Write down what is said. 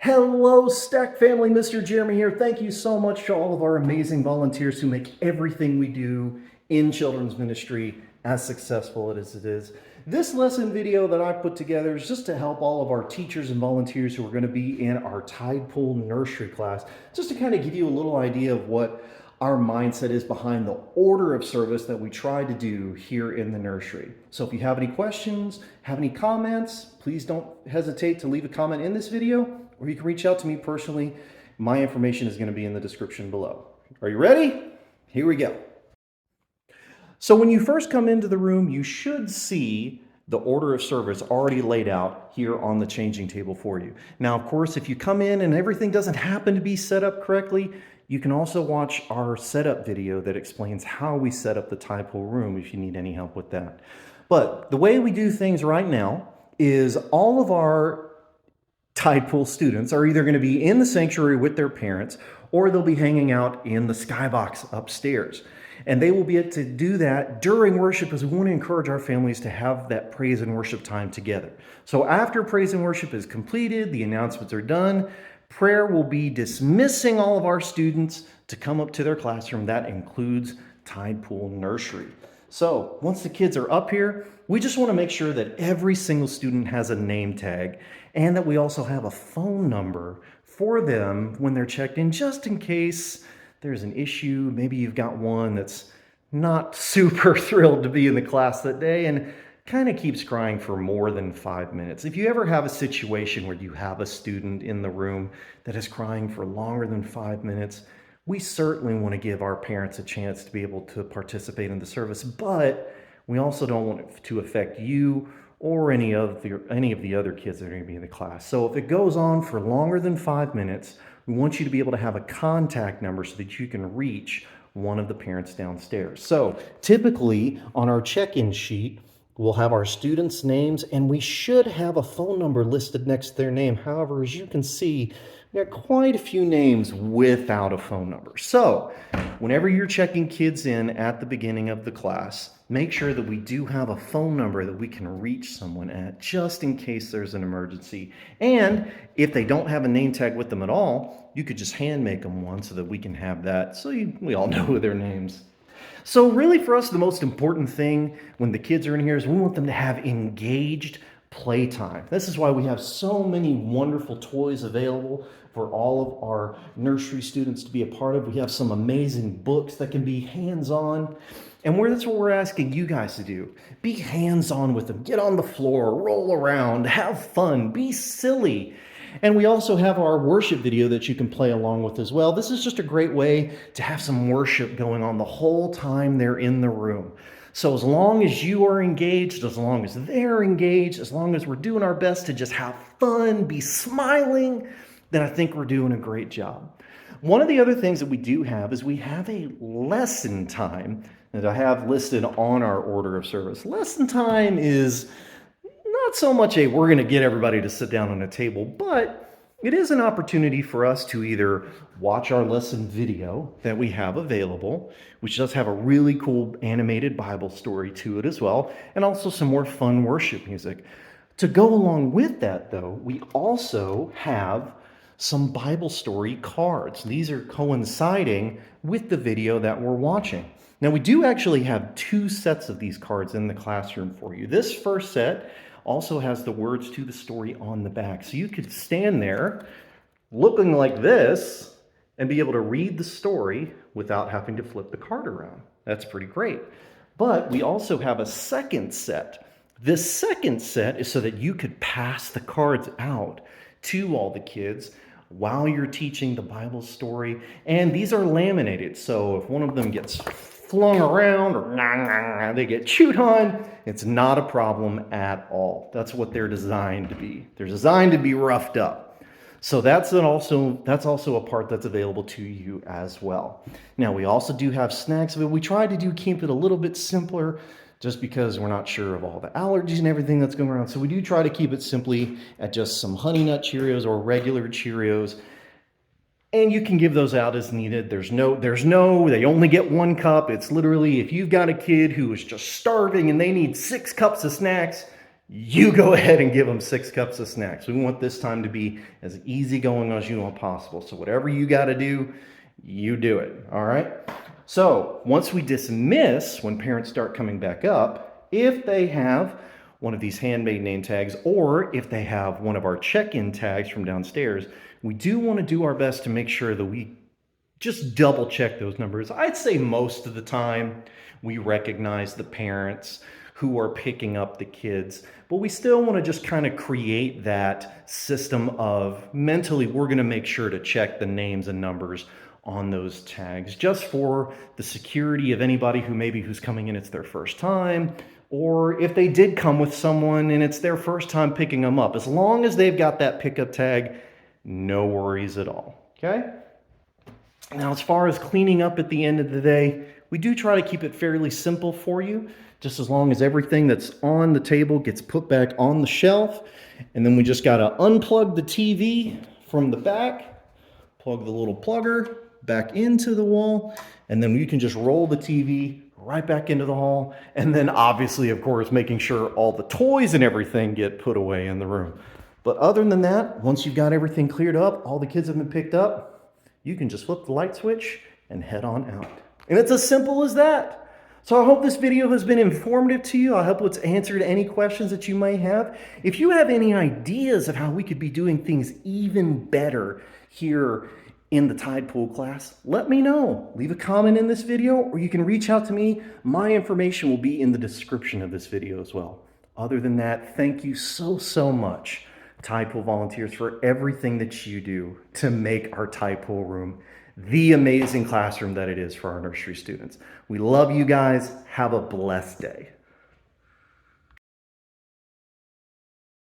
Hello, Stack family. Mr. Jeremy here. Thank you so much to all of our amazing volunteers who make everything we do in children's ministry as successful as it is. This lesson video that I put together is just to help all of our teachers and volunteers who are going to be in our Tidepool nursery class, just to kind of give you a little idea of what our mindset is behind the order of service that we try to do here in the nursery. So if you have any questions, have any comments, please don't hesitate to leave a comment in this video, or you can reach out to me personally. My information is going to be in the description below. Are you ready? Here we go. So when you first come into the room, you should see the order of service already laid out here on the changing table for you. Now, of course, if you come in and everything doesn't happen to be set up correctly, you can also watch our setup video that explains how we set up the Tidepool room if you need any help with that. But the way we do things right now is all of our Tidepool students are either going to be in the sanctuary with their parents, or they'll be hanging out in the skybox upstairs. And they will be able to do that during worship, as we want to encourage our families to have that praise and worship time together. So after praise and worship is completed, the announcements are done, prayer will be dismissing all of our students to come up to their classroom. That includes Tidepool Nursery. So once the kids are up here, we just want to make sure that every single student has a name tag and that we also have a phone number for them when they're checked in, just in case there's an issue. Maybe you've got one that's not super thrilled to be in the class that day and kind of keeps crying for more than 5 minutes. If you ever have a situation where you have a student in the room that is crying for longer than 5 minutes, we certainly want to give our parents a chance to be able to participate in the service, but we also don't want it to affect you or any of the other kids that are going to be in the class. So if it goes on for longer than 5 minutes, we want you to be able to have a contact number so that you can reach one of the parents downstairs. So typically on our check-in sheet, we'll have our students' names, and we should have a phone number listed next to their name. However, as you can see, there are quite a few names without a phone number. So whenever you're checking kids in at the beginning of the class, make sure that we do have a phone number that we can reach someone at, just in case there's an emergency. And if they don't have a name tag with them at all, you could just hand make them one so that we can have that, so we all know their names. So really for us, the most important thing when the kids are in here is we want them to have engaged playtime. This is why we have so many wonderful toys available for all of our nursery students to be a part of. We have some amazing books that can be hands-on. And that's what we're asking you guys to do. Be hands-on with them. Get on the floor, roll around, have fun, be silly. And we also have our worship video that you can play along with as well. This is just a great way to have some worship going on the whole time they're in the room. So as long as you are engaged, as long as they're engaged, as long as we're doing our best to just have fun, be smiling, then I think we're doing a great job. One of the other things that we do have is we have a lesson time that I have listed on our order of service. Lesson time is not so much we're going to get everybody to sit down on a table, but it is an opportunity for us to either watch our lesson video that we have available, which does have a really cool animated Bible story to it as well, and also some more fun worship music. To go along with that, though, we also have some Bible story cards. These are coinciding with the video that we're watching. Now, we do actually have 2 sets of these cards in the classroom for you. This first set also has the words to the story on the back. So you could stand there looking like this and be able to read the story without having to flip the card around. That's pretty great. But we also have a second set. This second set is so that you could pass the cards out to all the kids while you're teaching the Bible story. And these are laminated, so if one of them gets flung around or they get chewed on, it's not a problem at all. That's what they're designed to be. They're designed to be roughed up. So that's also a part that's available to you as well. Now, we also do have snacks, but we try to keep it a little bit simpler just because we're not sure of all the allergies and everything that's going around. So we do try to keep it simply at just some Honey Nut Cheerios or regular Cheerios. And you can give those out as needed. They only get 1 cup. It's literally, if you've got a kid who is just starving and they need 6 cups of snacks, you go ahead and give them 6 cups of snacks. We want this time to be as easygoing as you want possible. So whatever you got to do, you do it. All right. So once we dismiss, when parents start coming back up, if they have one of these handmade name tags, or if they have one of our check-in tags from downstairs, we do want to do our best to make sure that we just double check those numbers. I'd say most of the time we recognize the parents who are picking up the kids, but we still want to just kind of create that system of mentally, we're going to make sure to check the names and numbers on those tags, just for the security of anybody who's coming in, it's their first time, or if they did come with someone and it's their first time picking them up. As long as they've got that pickup tag, no worries at all, okay? Now, as far as cleaning up at the end of the day, we do try to keep it fairly simple for you, just as long as everything that's on the table gets put back on the shelf. And then we just got to unplug the TV from the back, plug the little plugger back into the wall, and then you can just roll the TV right back into the hall. And then obviously, of course, making sure all the toys and everything get put away in the room. But other than that, once you've got everything cleared up, all the kids have been picked up, you can just flip the light switch and head on out. And it's as simple as that. So I hope this video has been informative to you. I hope it's answered any questions that you may have. If you have any ideas of how we could be doing things even better here in the Tidepool class, let me know. Leave a comment in this video, or you can reach out to me. My information will be in the description of this video as well. Other than that, thank you so much, Tidepool volunteers, for everything that you do to make our Tidepool room the amazing classroom that it is for our nursery students. We love you guys. Have a blessed day.